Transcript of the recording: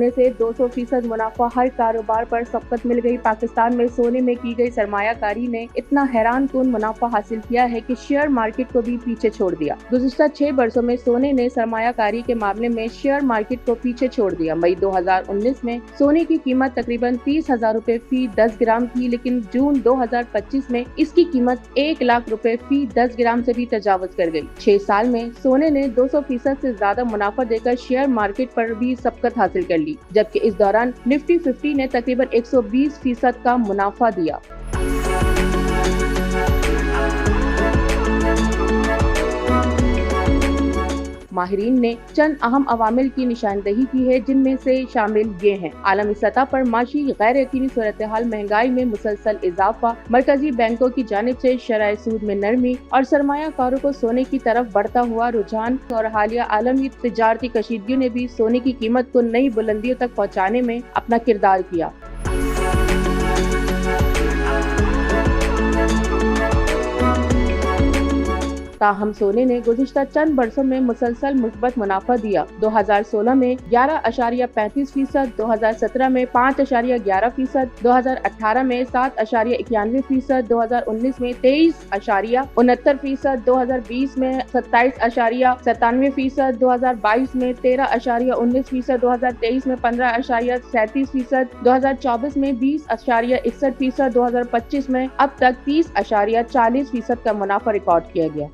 सोने से 200% मुनाफा हर कारोबार पर सबकत मिल गई। पाकिस्तान में सोने में की गई सरमायाकारी ने इतना हैरान कुन मुनाफा हासिल किया है कि शेयर मार्केट को भी पीछे छोड़ दिया। गुज़िश्ता 6 बरसों में सोने ने सरमायाकारी के मामले में शेयर मार्केट को पीछे छोड़ दिया। मई 2019 में सोने की कीमत तकरीबन 30,000 रुपए फी 10 ग्राम थी, लेकिन जून 2025 में इसकी कीमत 1 लाख रुपए फी 10 ग्राम से भी तजावुज कर गई। 6 साल में सोने ने 200% से ज्यादा मुनाफा देकर शेयर मार्केट पर भी सबकत हासिल कर ली, जबकि इस दौरान निफ्टी 50 ने तकरीबन 120% का मुनाफा दिया। माहिरीन ने चंद अहम अवामिल की निशानदही की है, जिनमें से शामिल ये हैं: आलमी सतह पर माशी गैर यकीनी सूरत हाल, महंगाई में मुसलसल इजाफा, मरकजी बैंकों की जानिब से शरह सूद में नरमी और सरमायाकारों को सोने की तरफ बढ़ता हुआ रुझान और हालिया आलमी तिजारती कशीदगियों ने भी सोने की कीमत को नई बुलंदियों तक पहुँचाने में अपना किरदार किया। ताहम सोने ने गुज़िश्ता चंद बरसों में मुसलसल मुस्बत मुनाफा दिया। 2016 में 11.35%, 2017 में 5.11%, 2018 में 7.91%, 2019 में 23.69%, 2020 में 27.97%, 2022 में 13.19%, 2023 में 15.37%, 2024 में 20.61%, 2025 में अब तक 30.40% का मुनाफा रिकॉर्ड किया गया।